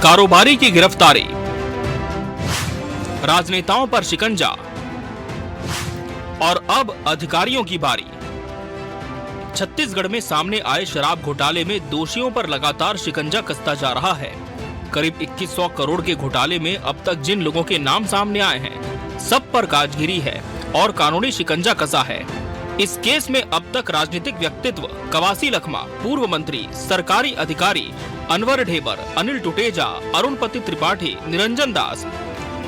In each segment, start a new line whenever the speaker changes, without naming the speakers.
कारोबारी की गिरफ्तारी, राजनेताओं पर शिकंजा और अब अधिकारियों की बारी। छत्तीसगढ़ में सामने आए शराब घोटाले में दोषियों पर लगातार शिकंजा कसता जा रहा है। करीब 2100 करोड़ के घोटाले में अब तक जिन लोगों के नाम सामने आए हैं, सब पर काजगिरी है और कानूनी शिकंजा कसा है। इस केस में अब तक राजनीतिक व्यक्तित्व कवासी लखमा, पूर्व मंत्री, सरकारी अधिकारी अनवर ढेबर, अनिल टुटेजा, अरुणपति त्रिपाठी, निरंजन दास,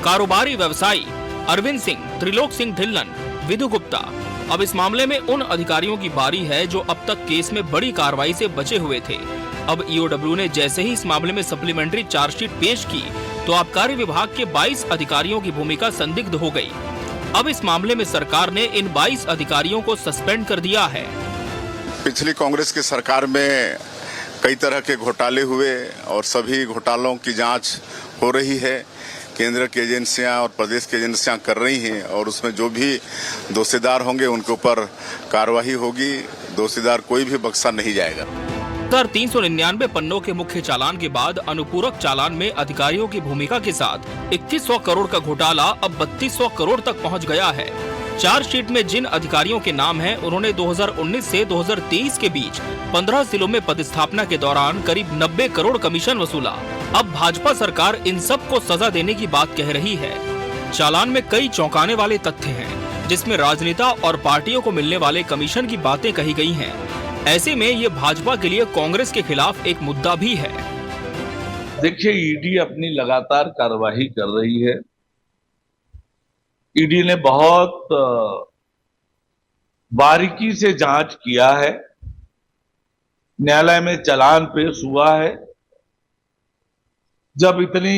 कारोबारी व्यवसायी अरविंद सिंह, त्रिलोक सिंह ढिल्लन, विधु गुप्ता। अब इस मामले में उन अधिकारियों की बारी है जो अब तक केस में बड़ी कार्रवाई से बचे हुए थे। अब ईओडब्ल्यू ने जैसे ही इस मामले में सप्लीमेंट्री चार्जशीट पेश की तो आबकारी विभाग के 22 अधिकारियों की भूमिका संदिग्ध हो गई। अब इस मामले में सरकार ने इन 22 अधिकारियों को सस्पेंड कर दिया है।
पिछली कांग्रेस की सरकार में कई तरह के घोटाले हुए और सभी घोटालों की जांच हो रही है। केंद्र की एजेंसियां और प्रदेश की एजेंसियां कर रही हैं और उसमें जो भी दोषीदार होंगे उनके ऊपर कार्रवाई होगी। दोषीदार कोई भी बख्शा नहीं जाएगा।
399 पन्नों के मुख्य चालान के बाद अनुपूरक चालान में अधिकारियों की भूमिका के साथ 2100 करोड़ का घोटाला अब 3200 करोड़ तक पहुंच गया है। चार्जशीट में जिन अधिकारियों के नाम हैं, उन्होंने 2019 से 2023 के बीच 15 जिलों में पदस्थापना के दौरान करीब 90 करोड़ कमीशन वसूला। अब भाजपा सरकार इन सब को सजा देने की बात कह रही है। चालान में कई चौंकाने वाले तथ्य हैं, जिसमें राजनेता और पार्टियों को मिलने वाले कमीशन की बातें कही गई हैं। ऐसे में ये भाजपा के लिए कांग्रेस के खिलाफ एक मुद्दा भी है।
देखिए, ईडी अपनी लगातार कार्यवाही कर रही है। ईडी ने बहुत बारीकी से जांच किया है। न्यायालय में चालान पेश हुआ है। जब इतनी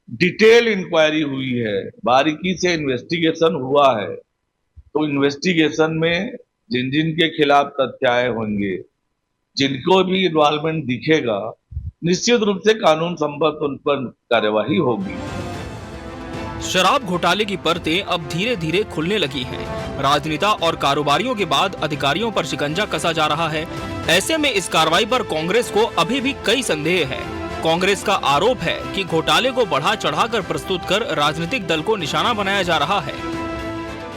डिटेल इंक्वायरी हुई है, बारीकी से इन्वेस्टिगेशन हुआ है, तो इन्वेस्टिगेशन में जिन जिन के खिलाफ तथ्य आए होंगे, जिनको भी इन्वॉल्वमेंट दिखेगा, निश्चित रूप से कानून संबद्ध उन पर कार्यवाही होगी।
शराब घोटाले की परतें अब धीरे धीरे खुलने लगी हैं। राजनेता और कारोबारियों के बाद अधिकारियों पर शिकंजा कसा जा रहा है। ऐसे में इस कार्रवाई पर कांग्रेस को अभी भी कई संदेह है। कांग्रेस का आरोप है कि घोटाले को बढ़ा चढ़ाकर प्रस्तुत कर राजनीतिक दल को निशाना बनाया जा रहा है।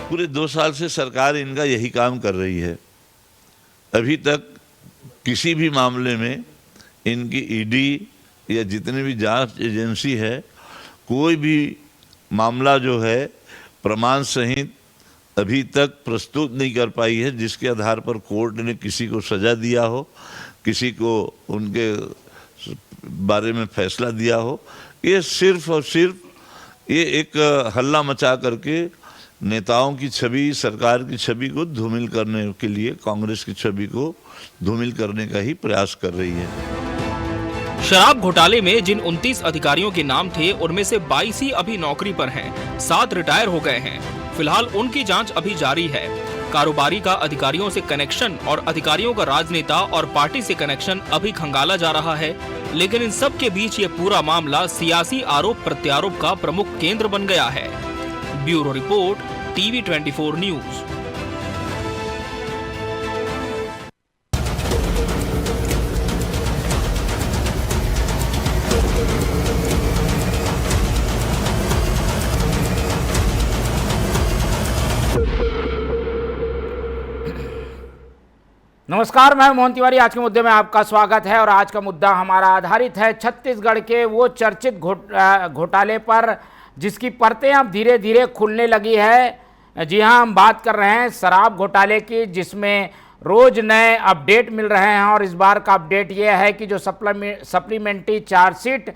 पूरे 2 साल से सरकार इनका यही काम कर रही है। अभी तक किसी भी मामले में इनकी ईडी या जितने भी जांच एजेंसी है, कोई भी मामला जो है प्रमाण सहित अभी तक प्रस्तुत नहीं कर पाई है, जिसके आधार पर कोर्ट ने किसी को सजा दिया हो, किसी को उनके बारे में फैसला दिया हो। ये सिर्फ और सिर्फ ये एक हल्ला मचा करके नेताओं की छवि, सरकार की छवि को धूमिल करने के लिए, कांग्रेस की छवि को धूमिल करने का ही प्रयास कर रही है।
शराब घोटाले में जिन 29 अधिकारियों के नाम थे, उनमें से 22 ही अभी नौकरी पर हैं, 7 रिटायर हो गए हैं। फिलहाल उनकी जांच अभी जारी है। कारोबारी का अधिकारियों से कनेक्शन और अधिकारियों का राजनेता और पार्टी से कनेक्शन अभी खंगाला जा रहा है। लेकिन इन सब के बीच ये पूरा मामला सियासी आरोप प्रत्यारोप का प्रमुख केंद्र बन गया है। Bureau report, TV 24 news.
नमस्कार, मैं मोहन तिवारी। आज के मुद्दे में आपका स्वागत है और आज का मुद्दा हमारा आधारित है छत्तीसगढ़ के वो चर्चित घोटाले पर, जिसकी परतें अब धीरे धीरे खुलने लगी है। जी हां, हम बात कर रहे हैं शराब घोटाले की, जिसमें रोज नए अपडेट मिल रहे हैं। और इस बार का अपडेट ये है कि जो सप्लीमेंट्री चार्जशीट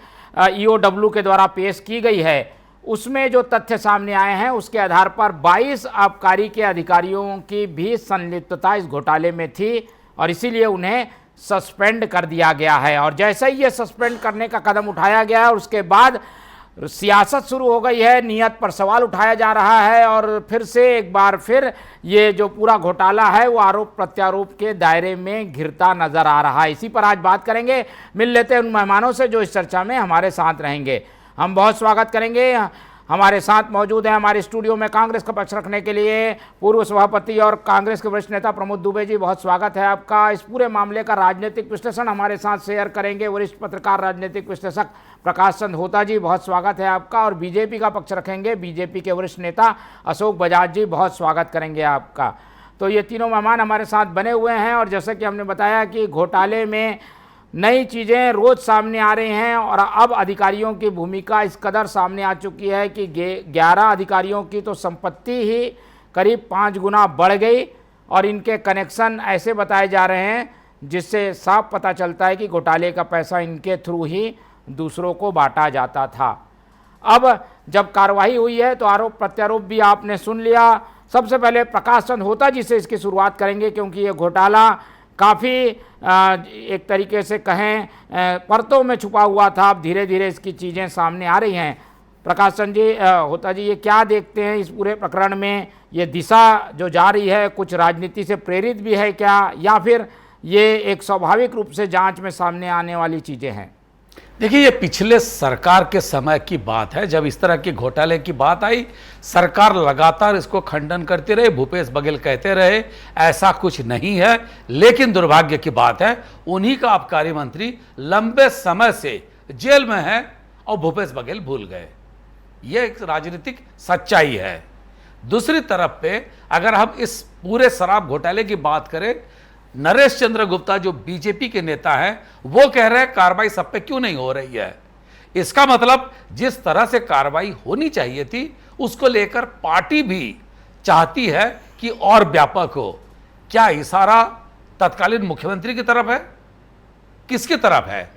ईओडब्ल्यू के द्वारा पेश की गई है, उसमें जो तथ्य सामने आए हैं, उसके आधार पर 22 आबकारी के अधिकारियों की भी संलिप्तता इस घोटाले में थी और इसीलिए उन्हें सस्पेंड कर दिया गया है। और जैसे ही ये सस्पेंड करने का कदम उठाया गया है, उसके बाद सियासत शुरू हो गई है, नीयत पर सवाल उठाया जा रहा है और फिर से एक बार फिर ये जो पूरा घोटाला है वो आरोप प्रत्यारोप के दायरे में घिरता नजर आ रहा है। इसी पर आज बात करेंगे। मिल लेते हैं उन मेहमानों से जो इस चर्चा में हमारे साथ रहेंगे। हम बहुत स्वागत करेंगे हमारे साथ मौजूद हैं हमारे स्टूडियो में कांग्रेस का पक्ष रखने के लिए पूर्व सभापति और कांग्रेस के वरिष्ठ नेता प्रमोद दुबे जी। बहुत स्वागत है आपका। इस पूरे मामले का राजनीतिक विश्लेषण हमारे साथ शेयर करेंगे वरिष्ठ पत्रकार राजनीतिक विश्लेषक प्रकाश चंद होता जी। बहुत स्वागत है आपका। और बीजेपी का पक्ष रखेंगे बीजेपी के वरिष्ठ नेता अशोक बजाज जी। बहुत स्वागत करेंगे आपका। तो ये तीनों मेहमान हमारे साथ बने हुए हैं और जैसे कि हमने बताया कि घोटाले में नई चीज़ें रोज़ सामने आ रही हैं और अब अधिकारियों की भूमिका इस कदर सामने आ चुकी है कि 11 अधिकारियों की तो संपत्ति ही करीब 5 गुना बढ़ गई और इनके कनेक्शन ऐसे बताए जा रहे हैं जिससे साफ पता चलता है कि घोटाले का पैसा इनके थ्रू ही दूसरों को बांटा जाता था। अब जब कार्रवाई हुई है तो आरोप प्रत्यारोप भी आपने सुन लिया। सबसे पहले प्रकाश चंद होता जी से इसकी शुरुआत करेंगे क्योंकि ये घोटाला काफ़ी एक तरीके से कहें परतों में छुपा हुआ था। अब धीरे धीरे इसकी चीज़ें सामने आ रही हैं। प्रकाश चंद जी, होता जी, ये क्या देखते हैं इस पूरे प्रकरण में? ये दिशा जो जा रही है कुछ राजनीति से प्रेरित भी है क्या, या फिर ये एक स्वाभाविक रूप से जांच में सामने आने वाली चीज़ें हैं?
देखिए, ये पिछले सरकार के समय की बात है। जब इस तरह के घोटाले की बात आई, सरकार लगातार इसको खंडन करती रही। भूपेश बघेल कहते रहे ऐसा कुछ नहीं है, लेकिन दुर्भाग्य की बात है उन्हीं का आबकारी मंत्री लंबे समय से जेल में है और भूपेश बघेल भूल गए। ये एक राजनीतिक सच्चाई है। दूसरी तरफ पे अगर हम इस पूरे शराब घोटाले की बात करें, नरेश चंद्र गुप्ता जो बीजेपी के नेता हैं वो कह रहे हैं कार्रवाई सब पे क्यों नहीं हो रही है। इसका मतलब जिस तरह से कार्रवाई होनी चाहिए थी उसको लेकर पार्टी भी चाहती है कि और व्यापक हो। क्या इशारा तत्कालीन मुख्यमंत्री की तरफ है, किसकी तरफ है?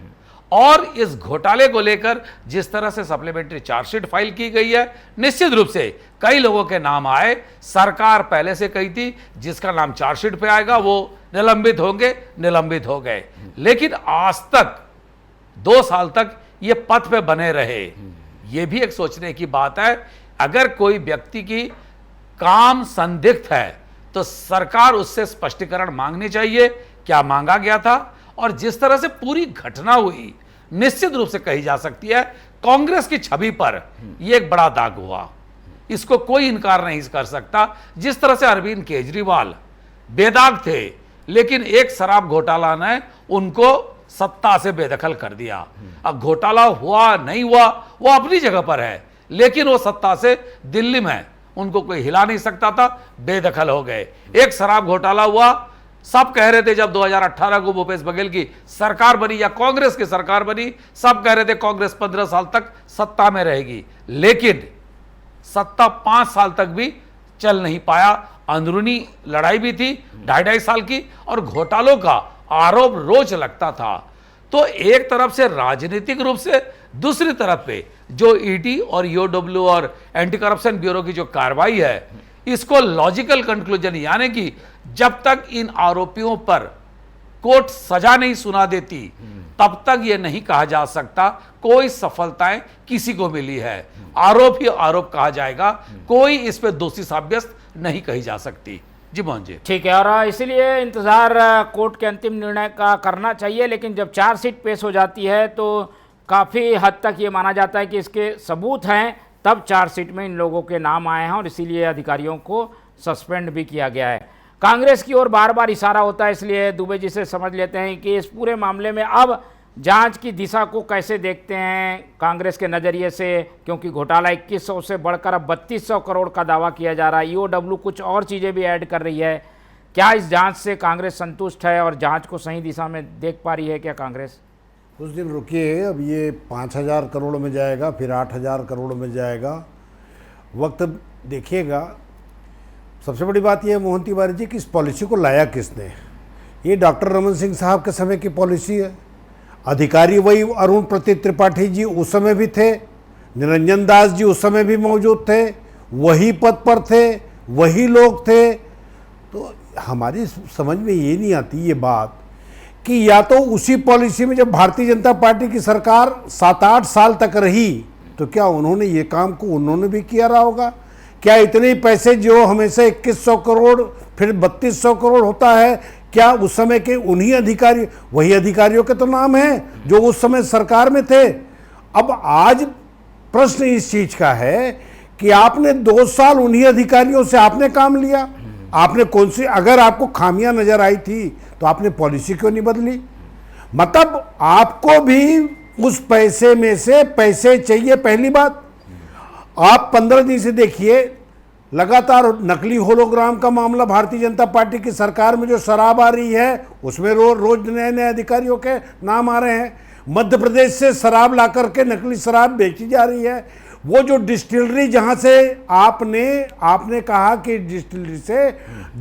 और इस घोटाले को लेकर जिस तरह से सप्लीमेंट्री चार्जशीट फाइल की गई है, निश्चित रूप से कई लोगों के नाम आए। सरकार पहले से कही थी जिसका नाम चार्जशीट पे आएगा वो निलंबित होंगे, निलंबित हो गए। लेकिन आज तक 2 साल तक ये पथ पे बने रहे। ये भी एक सोचने की बात है। अगर कोई व्यक्ति की काम संदिग्ध है तो सरकार उससे स्पष्टीकरण मांगनी चाहिए। क्या मांगा गया था? और जिस तरह से पूरी घटना हुई, निश्चित रूप से कही जा सकती है कांग्रेस की छवि पर यह एक बड़ा दाग हुआ। इसको कोई इनकार नहीं कर सकता। जिस तरह से अरविंद केजरीवाल बेदाग थे, लेकिन एक शराब घोटाला ने उनको सत्ता से बेदखल कर दिया। अब घोटाला हुआ नहीं हुआ वो अपनी जगह पर है, लेकिन वो सत्ता से दिल्ली में उनको कोई हिला नहीं सकता था, बेदखल हो गए। एक शराब घोटाला हुआ, सब कह रहे थे जब 2018 को भूपेश बघेल की सरकार बनी या कांग्रेस की सरकार बनी, सब कह रहे थे कांग्रेस 15 साल तक सत्ता में रहेगी, लेकिन सत्ता 5 साल तक भी चल नहीं पाया। अंदरूनी लड़ाई भी थी 2.5 साल की और घोटालों का आरोप रोज लगता था। तो एक तरफ से राजनीतिक रूप से, दूसरी तरफ पे जो ईडी और ईओडब्ल्यू और एंटी करप्शन ब्यूरो की जो कार्रवाई है, इसको लॉजिकल कंक्लूजन यानी कि जब तक इन आरोपियों पर कोर्ट सजा नहीं सुना देती तब तक यह नहीं कहा जा सकता कोई सफलताएं किसी को मिली है। आरोप ही आरोप कहा जाएगा, कोई इस पे दोषी साब्यस्त नहीं कही जा सकती। जी मोहन जी,
ठीक है। और इसीलिए इंतजार कोर्ट के अंतिम निर्णय का करना चाहिए। लेकिन जब चार्जशीट पेश हो जाती है तो काफ़ी हद तक ये माना जाता है कि इसके सबूत हैं, तब चार्जशीट में इन लोगों के नाम आए हैं और इसीलिए अधिकारियों को सस्पेंड भी किया गया है। कांग्रेस की ओर बार बार इशारा होता है, इसलिए दुबे जी से समझ लेते हैं कि इस पूरे मामले में अब जांच की दिशा को कैसे देखते हैं कांग्रेस के नज़रिए से, क्योंकि घोटाला 2100 से बढ़कर अब 3200 करोड़ का दावा किया जा रहा है। ईओडब्ल्यू कुछ और चीज़ें भी ऐड कर रही है। क्या इस जांच से कांग्रेस संतुष्ट है और जांच को सही दिशा में देख पा रही है क्या कांग्रेस?
कुछ दिन रुकिए, अब ये 5000 करोड़ में जाएगा, फिर 8000 करोड़ में जाएगा, वक्त देखिएगा। सबसे बड़ी बात यह है मोहन तिवारी जी कि इस पॉलिसी को लाया किसने? ये डॉक्टर रमन सिंह साहब के समय की पॉलिसी है। अधिकारी वही अरुण प्रतीक त्रिपाठी जी उस समय भी थे, निरंजन दास जी उस समय भी मौजूद थे, वही पद पर थे, वही लोग थे। तो हमारी समझ में ये नहीं आती ये बात कि या तो उसी पॉलिसी में जब भारतीय जनता पार्टी की सरकार 7-8 साल तक रही तो क्या उन्होंने ये काम को उन्होंने भी किया रहा होगा? क्या इतने पैसे जो हमेशा 2100 करोड़ फिर 3200 करोड़ होता है, क्या उस समय के उन्हीं अधिकारी, वही अधिकारियों के तो नाम हैं जो उस समय सरकार में थे। अब आज प्रश्न इस चीज का है कि आपने 2 साल उन्हीं अधिकारियों से आपने काम लिया, आपने कौन सी, अगर आपको खामियां नजर आई थी तो आपने पॉलिसी क्यों नहीं बदली? मतलब आपको भी उस पैसे में से पैसे चाहिए। पहली बात, आप 15 दिन से देखिए लगातार नकली होलोग्राम का मामला, भारतीय जनता पार्टी की सरकार में जो शराब आ रही है उसमें रोज नए नए अधिकारियों के नाम आ रहे हैं। मध्य प्रदेश से शराब ला करके नकली शराब बेची जा रही है। वो जो डिस्टिलरी जहां से आपने कहा कि डिस्टिलरी से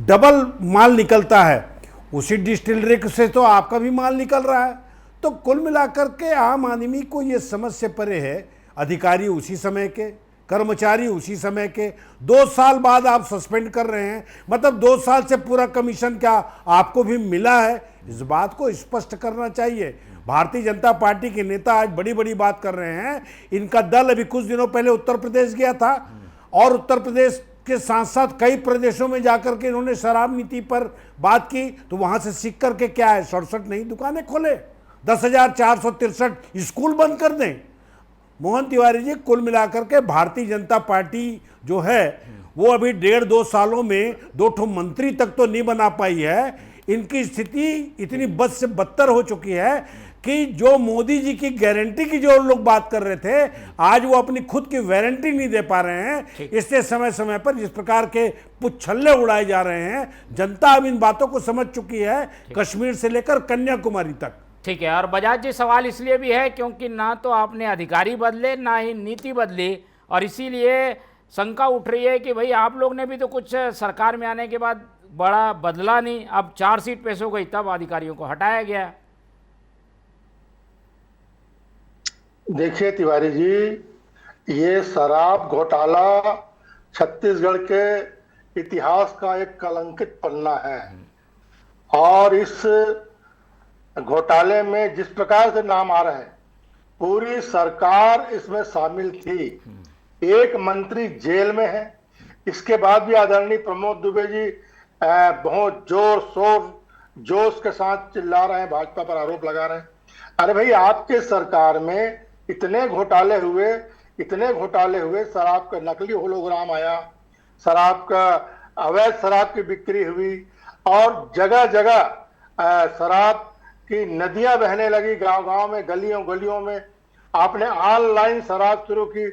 डबल माल निकलता है, उसी डिस्टिलरी से तो आपका भी माल निकल रहा है। तो कुल मिलाकर के आम आदमी को ये समझ से परे है, अधिकारी उसी समय के, कर्मचारी उसी समय के, 2 साल बाद आप सस्पेंड कर रहे हैं। मतलब 2 साल से पूरा कमीशन क्या आपको भी मिला है? इस बात को स्पष्ट करना चाहिए। भारतीय जनता पार्टी के नेता आज बड़ी बड़ी बात कर रहे हैं। इनका दल अभी कुछ दिनों पहले उत्तर प्रदेश गया था और उत्तर प्रदेश के साथ साथ कई प्रदेशों में जाकर के इन्होंने शराब नीति पर बात की। तो वहां से सीख करके क्या है, 67 नई दुकानें खोले, 10,463 स्कूल बंद कर दें। मोहन तिवारी जी, कुल मिलाकर के भारतीय जनता पार्टी जो है वो अभी 1.5-2 सालों में 2 मंत्री तक तो नहीं बना पाई है। इनकी स्थिति इतनी बद से बदतर हो चुकी है कि जो मोदी जी की गारंटी की जो लोग बात कर रहे थे, आज वो अपनी खुद की वारंटी नहीं दे पा रहे हैं। इससे समय समय पर जिस प्रकार के पुच्छल्ले उड़ाए जा रहे हैं, जनता अब इन बातों को समझ चुकी है, कश्मीर से लेकर कन्याकुमारी तक।
ठीक है। और बजाज जी, सवाल इसलिए भी है क्योंकि ना तो आपने अधिकारी बदले ना ही नीति बदली, और इसीलिए शंका उठ रही है कि भाई आप लोग ने भी तो कुछ सरकार में आने के बाद बड़ा बदला नहीं। अब 4 सीट पेश हो गई तब अधिकारियों को हटाया गया।
देखिए तिवारी जी, ये शराब घोटाला छत्तीसगढ़ के इतिहास का एक कलंकित पन्ना है। और इस घोटाले में जिस प्रकार से नाम आ रहे हैं, पूरी सरकार इसमें शामिल थी। एक मंत्री जेल में है, इसके बाद भी आदरणीय प्रमोद दुबे जी बहुत जोश के साथ चिल्ला रहे हैं, भाजपा पर आरोप लगा रहे हैं। अरे भाई, आपके सरकार में इतने घोटाले हुए, शराब का नकली होलोग्राम आया, शराब का अवैध शराब की बिक्री हुई और जगह जगह शराब की नदियां बहने लगी, गांव-गांव में, गलियों में। आपने ऑनलाइन शराब शुरू की।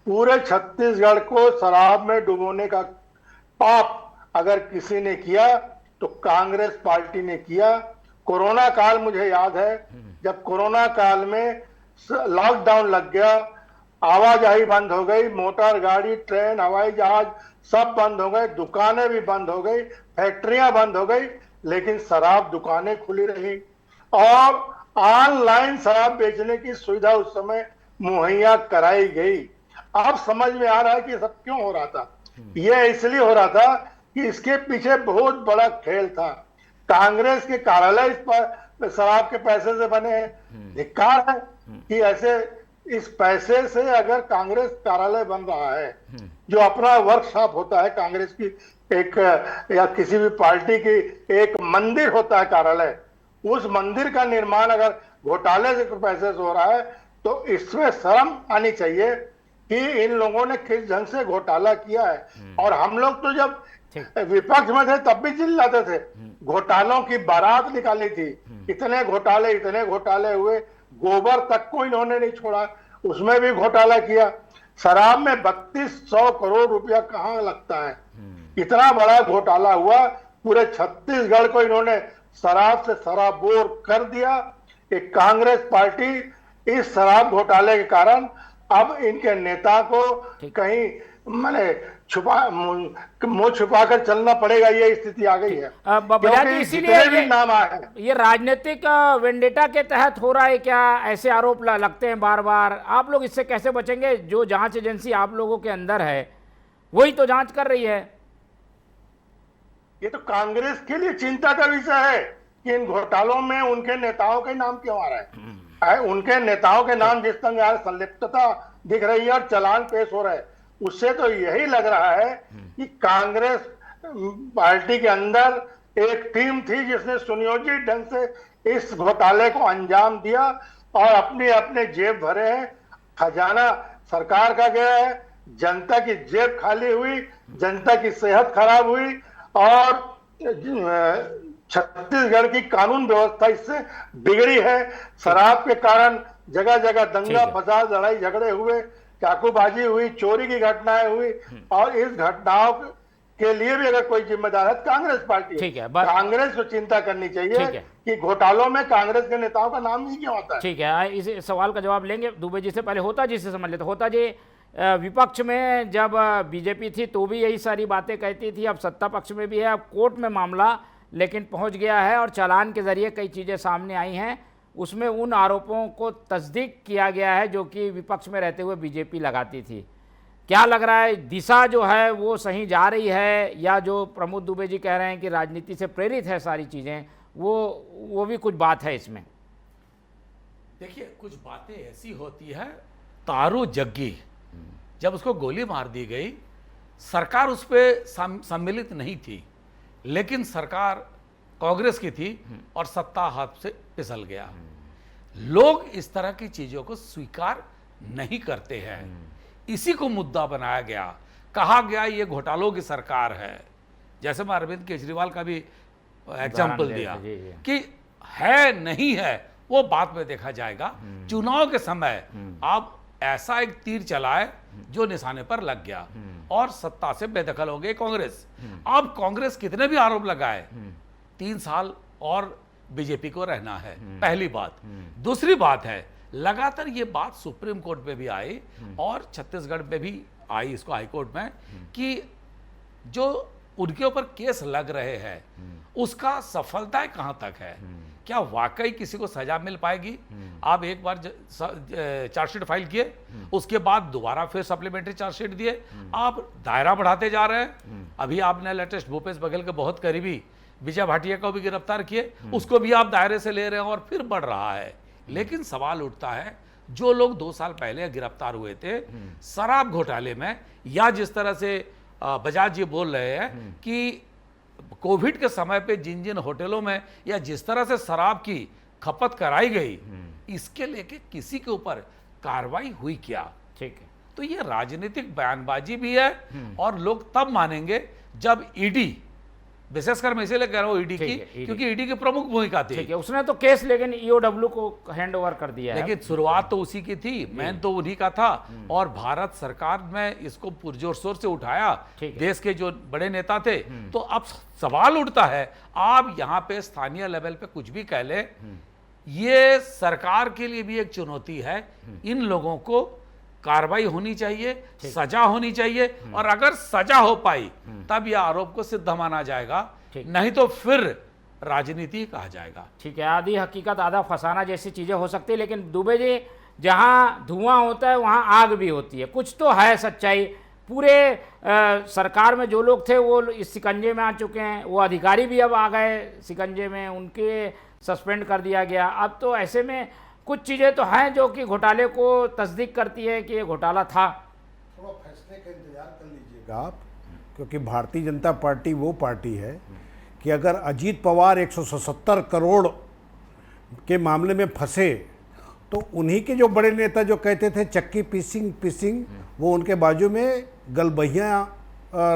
पूरे छत्तीसगढ़ को शराब में डुबोने का पाप अगर किसी ने किया तो कांग्रेस पार्टी ने किया। कोरोना काल मुझे याद है, जब कोरोना काल में लॉकडाउन लग गया, आवाजाही बंद हो गई, मोटर गाड़ी, ट्रेन, हवाई जहाज सब बंद हो गए, दुकानें भी बंद हो गई, फैक्ट्रियां बंद हो गई, लेकिन शराब दुकानें खुली रही और ऑनलाइन शराब बेचने की सुविधा उस समय मुहैया कराई गई। अब समझ में आ रहा है कि सब क्यों हो रहा था। यह इसलिए हो रहा था कि इसके पीछे बहुत बड़ा खेल था। कांग्रेस के कार्यालय इस पर शराब के पैसे से बने हैं। धिक्कार है कि ऐसे इस पैसे से अगर कांग्रेस कार्यालय बन रहा है, जो अपना वर्कशॉप होता है कांग्रेस की एक या किसी भी पार्टी की एक मंदिर होता है कार्यालय, उस मंदिर का निर्माण अगर घोटाले से पैसे से हो रहा है तो इसमें शर्म आनी चाहिए कि इन लोगों ने किस ढंग से घोटाला किया है। और हम लोग तो जब विपक्ष में थे तब भी चिल्लाते थे, घोटालों की बारात निकाली थी, इतने घोटाले हुए, गोबर तक को इन्होंने नहीं छोड़ा, उसमें भी घोटाला किया। शराब में 3200 करोड़ रुपया कहां लगता है, इतना बड़ा घोटाला हुआ। पूरे छत्तीसगढ़ को इन्होंने शराब से सराबोर कर दिया। एक कांग्रेस पार्टी इस शराब घोटाले के कारण अब इनके नेता को कहीं माने मुंह छुपाकर चलना पड़ेगा, ये स्थिति आ गई है।
इसीलिए नाम आए, ये राजनीतिक वेंडेटा के तहत हो रहा है क्या? ऐसे आरोप लगते हैं बार बार। आप लोग इससे कैसे बचेंगे? जो जांच एजेंसी आप लोगों के अंदर है वही तो जांच कर रही है।
ये तो कांग्रेस के लिए चिंता का विषय है कि इन घोटालों में उनके नेताओं के नाम क्यों आ रहे हैं। उनके नेताओं के नाम जिस तरह संलिप्तता दिख रही है और चालान पेश हो रहे हैं, उससे तो यही लग रहा है कि कांग्रेस पार्टी के अंदर एक टीम थी जिसने सुनियोजित ढंग से इस घोटाले को अंजाम दिया और अपने अपने जेब भरे हैं, खजाना सरकार का गया है, जनता की जेब खाली हुई, जनता की सेहत खराब हुई और छत्तीसगढ़ की कानून व्यवस्था इससे बिगड़ी है। शराब के कारण जगह जगह दंगा फसाद, लड़ाई झगड़े हुए, चाकूबाजी हुई, चोरी की घटनाएं हुई और इस घटनाओं के लिए भी अगर कोई जिम्मेदार है कांग्रेस पार्टी है। कांग्रेस को चिंता करनी चाहिए कि घोटालों में कांग्रेस के नेताओं का नाम नहीं क्यों आता है।
ठीक है, इस सवाल का जवाब लेंगे दुबे जी से। पहले होता जी से समझ लेते। होता जी, विपक्ष में जब बीजेपी थी तो भी यही सारी बातें कहती थी, अब सत्ता पक्ष में भी है, अब कोर्ट में मामला लेकिन पहुंच गया है और चालान के जरिए कई चीज़ें सामने आई हैं, उसमें उन आरोपों को तस्दीक किया गया है जो कि विपक्ष में रहते हुए बीजेपी लगाती थी। क्या लग रहा है, दिशा जो है वो सही जा रही है, या जो प्रमोद दुबे जी कह रहे हैं कि राजनीति से प्रेरित है सारी चीज़ें, वो भी कुछ बात है इसमें?
देखिए, कुछ बातें ऐसी होती है, तारू जग्गी जब उसको गोली मार दी गई, सरकार उस पर सम्मिलित नहीं थी, लेकिन सरकार कांग्रेस की थी और सत्ता हाथ से फिसल गया। लोग इस तरह की चीजों को स्वीकार नहीं करते हैं, इसी को मुद्दा बनाया गया, कहा गया ये घोटालों की सरकार है। जैसे मैं अरविंद केजरीवाल का भी एग्जाम्पल दिया कि है नहीं है वो बाद में देखा जाएगा, चुनाव के समय आप ऐसा एक तीर चलाए जो निशाने पर लग गया और सत्ता से बेदखल हो गई कांग्रेस। अब कांग्रेस कितने भी आरोप लगाए, 3 साल और बीजेपी को रहना है, पहली बात। दूसरी बात है, लगातार ये बात सुप्रीम कोर्ट में भी आई और छत्तीसगढ़ में भी आई, इसको हाईकोर्ट में, कि जो उनके ऊपर केस लग रहे हैं उसका सफलता कहां तक है, क्या वाकई किसी को सजा मिल पाएगी? आप एक बार चार्जशीट फाइल किए, उसके बाद दोबारा फिर सप्लीमेंट्री चार्जशीट दिए, आप दायरा बढ़ाते जा रहे हैं। अभी आपने लेटेस्ट भूपेश बघेल के बहुत करीबी विजय भाटिया को भी गिरफ्तार किए, उसको भी आप दायरे से ले रहे हैं और फिर बढ़ रहा है। लेकिन सवाल उठता है, जो लोग 2 साल पहले गिरफ्तार हुए थे शराब घोटाले में, या जिस तरह से बजाज जी बोल रहे हैं कि कोविड के समय पे जिन जिन होटलों में या जिस तरह से शराब की खपत कराई गई, इसके लेके किसी के ऊपर कार्रवाई हुई क्या?
ठीक है,
तो ये राजनीतिक बयानबाजी भी है और लोग तब मानेंगे जब ईडी, विशेषकर मैं इसीलिए कह रहा हूँ ईडी की, क्योंकि ईडी की प्रमुख भूमिका थी।
ठीक है, उसने तो केस लेकिन ईओडब्ल्यू को हैंड ओवर कर दिया है।
लेकिन शुरुआत तो उसी की थी, मैन तो उन्हीं का था और भारत सरकार में इसको पुरजोर शोर से उठाया, देश के जो बड़े नेता थे। तो अब सवाल उठता है, आप यहाँ पे स्थानीय लेवल पे कुछ भी कह ले, ये सरकार के लिए भी एक चुनौती है। इन लोगों को कार्रवाई होनी चाहिए, सजा होनी चाहिए, और अगर सजा हो पाई तब यह आरोप को सिद्ध माना जाएगा, नहीं तो फिर राजनीति कहा जाएगा।
ठीक है, आधी हकीकत आधा फसाना जैसी चीजें हो सकती है, लेकिन दुबे जी, जहां धुआं होता है वहां आग भी होती है, कुछ तो है सच्चाई। पूरे सरकार में जो लोग थे वो इस शिकंजे में आ चुके हैं, वो अधिकारी भी अब आ गए शिकंजे में, उनके सस्पेंड कर दिया गया। अब तो ऐसे में कुछ चीज़ें तो हैं जो कि घोटाले को तस्दीक करती है कि ये घोटाला था।
थोड़ा फैसले का इंतजार कर लीजिएगा आप, क्योंकि भारतीय जनता पार्टी वो पार्टी है कि अगर अजीत पवार 177 करोड़ के मामले में फंसे तो उन्हीं के जो बड़े नेता जो कहते थे चक्की पीसिंग, वो उनके बाजू में गलबहियाँ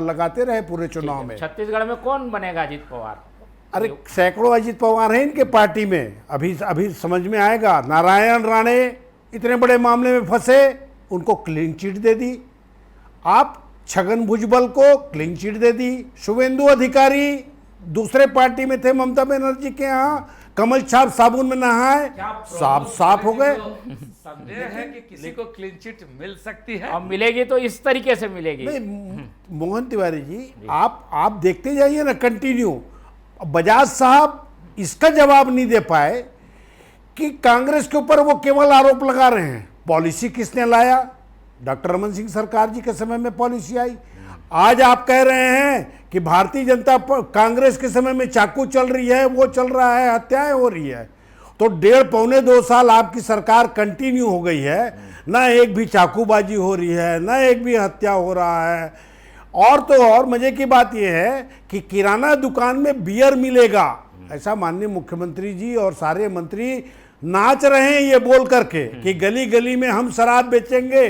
लगाते रहे पूरे चुनाव में।
छत्तीसगढ़ में कौन बनेगा अजीत पवार?
अरे सैकड़ों अजीत पवार हैं इनके पार्टी में, अभी समझ में आएगा। नारायण राणे इतने बड़े मामले में फंसे, उनको क्लीन चिट दे दी। आप छगन भुजबल को क्लीन चिट दे दी। शुभेंदु अधिकारी दूसरे पार्टी में थे, ममता बनर्जी के यहाँ, कमल छाप साबुन में नहाए, साफ हो गए।
संदेह है कि किसी को क्लीन चिट मिल सकती है,
अब मिलेगी तो इस तरीके से मिलेगी।
मोहन तिवारी जी, आप देखते जाइए ना कंटिन्यू। बजाज साहब इसका जवाब नहीं दे पाए कि कांग्रेस के ऊपर वो केवल आरोप लगा रहे हैं। पॉलिसी किसने लाया? डॉक्टर रमन सिंह सरकार जी के समय में पॉलिसी आई। आज आप कह रहे हैं कि भारतीय जनता कांग्रेस के समय में चाकू चल रही है, वो चल रहा है, हत्याएं हो रही है। तो 1.5-2 साल आपकी सरकार कंटिन्यू हो गई है, ना एक भी चाकूबाजी हो रही है, ना एक भी हत्या हो रहा है। और तो और मजे की बात यह है कि किराना दुकान में बियर मिलेगा, ऐसा माननीय मुख्यमंत्री जी और सारे मंत्री नाच रहे हैं ये बोल करके कि गली गली में हम शराब बेचेंगे।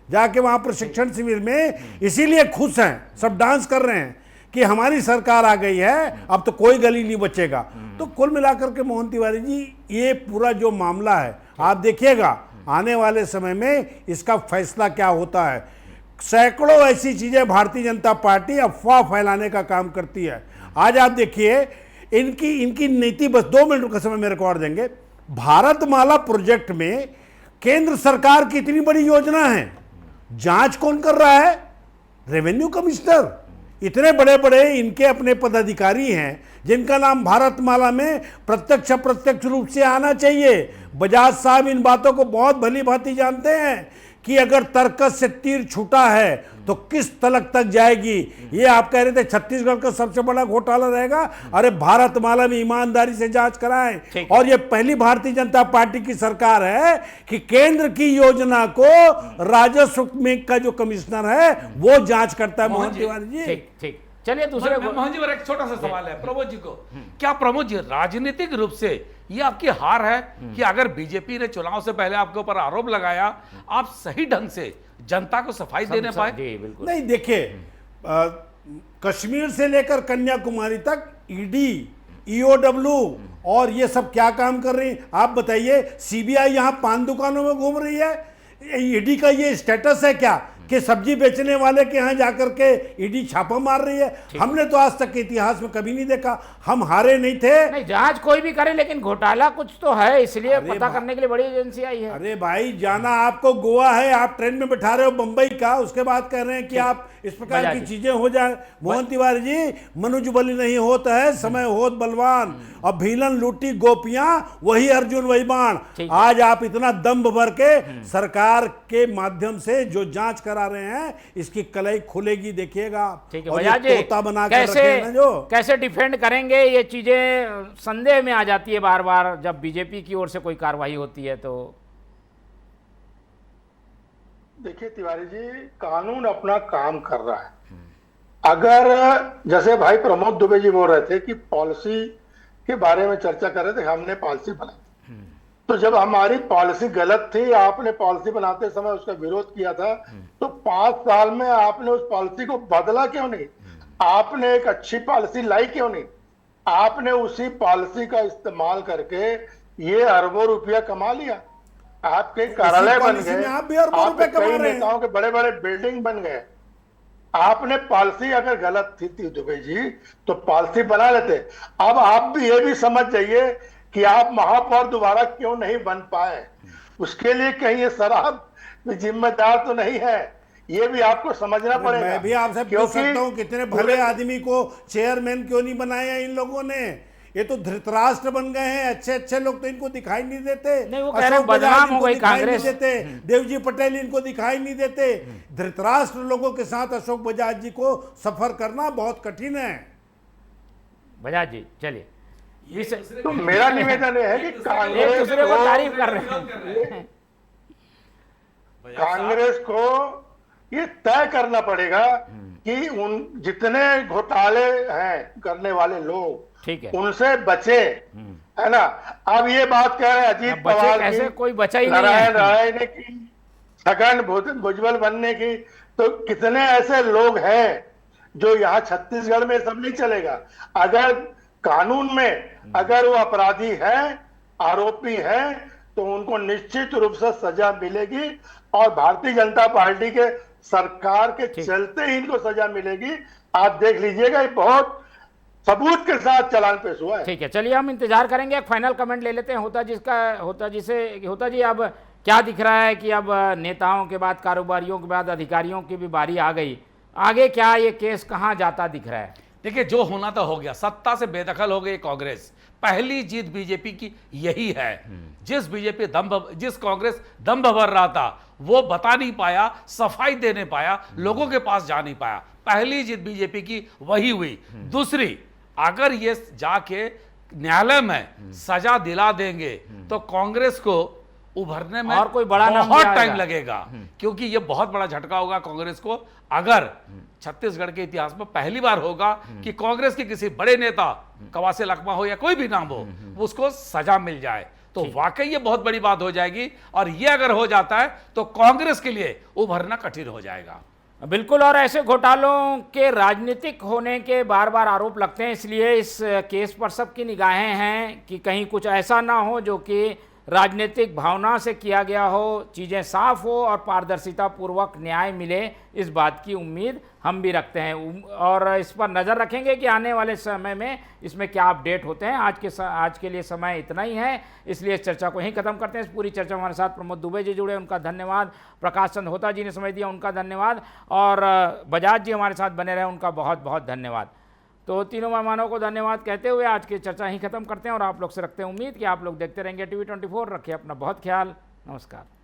जाके वहां प्रशिक्षण शिविर में, इसीलिए खुश हैं, सब डांस कर रहे हैं कि हमारी सरकार आ गई है, अब तो कोई गली नहीं बचेगा। तो कुल मिलाकर के मोहन तिवारी जी, ये पूरा जो मामला है, आप देखिएगा आने वाले समय में इसका फैसला क्या होता है। सैकड़ों ऐसी चीजें भारतीय जनता पार्टी अफवाह फैलाने का काम करती है। आज आप देखिए इनकी नीति, बस 2 मिनट का समय मेरे को और देंगे। भारतमाला प्रोजेक्ट में केंद्र सरकार की इतनी बड़ी योजना है, जांच कौन कर रहा है? Revenue commissioner. इतने बड़े बड़े इनके अपने पदाधिकारी हैं जिनका नाम भारतमाला में प्रत्यक्ष अप्रत्यक्ष रूप से आना चाहिए। बजाज साहब इन बातों को बहुत भली भांति जानते हैं कि अगर तर्कस से तीर छूटा है तो किस तलक तक जाएगी। ये आप कह रहे थे छत्तीसगढ़ का सबसे बड़ा घोटाला रहेगा। अरे भारतमाला में ईमानदारी से जांच कराएं। और ये पहली भारतीय जनता पार्टी की सरकार है कि केंद्र की योजना को राजस्व में का जो कमिश्नर है वो जांच करता है। मोहन तिवारी जी,
ठीक ठीक, चलिए दूसरे
मोहन जी, एक छोटा सा सवाल है प्रमोद जी को। क्या प्रमोद जी, राजनीतिक रूप से ये आपकी हार है कि अगर बीजेपी ने चुनाव से पहले आपके ऊपर आरोप लगाया, आप सही ढंग से जनता को सफाई देने पाए?
नहीं, देखिए कश्मीर से लेकर कन्याकुमारी तक ईडी, ईओडब्ल्यू और ये सब क्या काम कर रही है आप बताइए। सीबीआई यहाँ पान दुकानों में घूम रही है। ईडी का ये स्टेटस है क्या कि सब्जी बेचने वाले के यहाँ जाकर के ईडी छापा मार रही है? हमने तो आज तक के इतिहास में कभी नहीं देखा। हम हारे नहीं थे।
नहीं, जांच कोई भी करे लेकिन घोटाला कुछ तो है, इसलिए पता करने के लिए बड़ी एजेंसी आई है।
अरे भाई, जाना आपको गोवा है, आप ट्रेन में बैठा रहे हो बंबई का, उसके बाद कह रहे हैं कि आप इस प्रकार की चीजें हो जाए। मोहन तिवारी जी, मनुज बलि नहीं होता है, समय होत बलवान। अब भीलन लूटी गोपियां, वही अर्जुन वही बाण। आज आप इतना दम्भ भर के सरकार के माध्यम से जो जांच करा रहे हैं, इसकी कलई खुलेगी, देखिएगा।
ठीक है
और
भैया जी,
तोता बना के रखे हैं ना जो,
कैसे डिफेंड करेंगे? ये चीजें संदेह में आ जाती है बार बार जब बीजेपी की ओर से कोई कार्रवाई होती है। तो
देखिए तिवारी जी, कानून अपना काम कर रहा है। अगर जैसे भाई प्रमोद दुबे जी बोल रहे थे कि पॉलिसी के बारे में चर्चा कर रहे थे, हमने पॉलिसी बनाई, तो जब हमारी पॉलिसी गलत थी, आपने पॉलिसी बनाते समय उसका विरोध किया था, तो 5 साल में आपने उस पॉलिसी को बदला क्यों नहीं? आपने एक अच्छी पॉलिसी लाई क्यों नहीं? आपने उसी पॉलिसी का इस्तेमाल करके ये अरबों रुपया कमा लिया। आपके कार्यालय बन गए, आपके कई नेताओं के बड़े बड़े बिल्डिंग बन गए। आपने पॉलिसी अगर गलत थी दुबे जी, तो पॉलिसी बना लेते। अब आप भी ये भी समझ जाइए कि आप महापौर दोबारा क्यों नहीं बन पाए। उसके लिए कहीं ये शराब भी जिम्मेदार तो नहीं है, ये भी आपको समझना पड़ेगा।
मैं भी आपसे पूछ सकता हूं, कितने भले आदमी को चेयरमैन क्यों नहीं बनाया इन लोगों ने? ये तो धृतराष्ट्र बन गए हैं। अच्छे अच्छे लोग तो इनको दिखाई नहीं देते।
नहीं, वो कह रहे हैं बदनाम हो गई कांग्रेस।
देवजी पटेल इनको दिखाई नहीं देते। धृतराष्ट्र लोगों के साथ अशोक बजाज जी को सफर करना बहुत कठिन है।
बजाज जी, चलिए,
तो मेरा निवेदन है कि
एक दूसरे को तारीफ कर रहे हैं।
कांग्रेस को ये तय करना पड़ेगा कि उन जितने घोटाले हैं करने वाले लोग,
ठीक है,
उनसे बचे, है ना। अब ये बात कह रहे हैं अजीत पवार
कैसे कोई बचा ही नहीं
नारायण राय ने की, छगन भुजबल बनने की, तो कितने ऐसे लोग हैं जो यहाँ छत्तीसगढ़ में सब नहीं चलेगा। अगर कानून में अगर वो अपराधी है, आरोपी है, तो उनको निश्चित रूप से सजा मिलेगी। और भारतीय जनता पार्टी के सरकार के चलते ही इनको सजा मिलेगी। आप देख लीजिएगा, ये बहुत सबूत के साथ चालान पेश हुआ है।
ठीक है, चलिए हम इंतजार करेंगे। एक फाइनल कमेंट ले लेते हैं होता जी, अब क्या दिख रहा है कि अब नेताओं के बाद, कारोबारियों के बाद अधिकारियों की भी बारी आ गई। आगे क्या ये केस कहाँ जाता दिख रहा है?
देखिए, जो होना तो हो गया। सत्ता से बेदखल हो गई कांग्रेस। पहली जीत बीजेपी की यही है। जिस कांग्रेस दम्भ भर रहा था, वो बता नहीं पाया, सफाई दे नहीं पाया, लोगों के पास जा नहीं पाया। पहली जीत बीजेपी की वही हुई। दूसरी, अगर ये जाके न्यायालय में सजा दिला देंगे तो कांग्रेस को उभरने में
और कोई बड़ा नाम
बहुत टाइम लगेगा, क्योंकि ये बहुत बड़ा झटका होगा कांग्रेस को। अगर छत्तीसगढ़ के इतिहास में पहली बार होगा कि कांग्रेस के किसी बड़े नेता, कवासे लखमा हो या कोई भी नाम हो, उसको सजा मिल जाए, तो वाकई ये बहुत बड़ी बात हो जाएगी, और ये अगर हो जाता है तो कांग्रेस के लिए उभरना कठिन हो जाएगा।
बिल्कुल, और ऐसे घोटालों के राजनीतिक होने के बार बार आरोप लगते हैं, इसलिए इस केस पर सबकी निगाहें हैं कि कहीं कुछ ऐसा ना हो जो कि राजनीतिक भावना से किया गया हो, चीज़ें साफ हो और पारदर्शिता पूर्वक न्याय मिले, इस बात की उम्मीद हम भी रखते हैं और इस पर नज़र रखेंगे कि आने वाले समय में इसमें क्या अपडेट होते हैं। आज के लिए समय इतना ही है, इसलिए इस चर्चा को यहीं खत्म करते हैं। इस पूरी चर्चा में हमारे साथ प्रमोद दुबे जी जुड़े, उनका धन्यवाद। प्रकाश चंद होता जी ने समय दिया, उनका धन्यवाद। और बजाज जी हमारे साथ बने रहे, उनका बहुत बहुत धन्यवाद। तो तीनों मेहमानों को धन्यवाद कहते हुए आज की चर्चा ही खत्म करते हैं और आप लोग से रखते हैं उम्मीद कि आप लोग देखते रहेंगे TV24। रखिए अपना बहुत ख्याल। नमस्कार।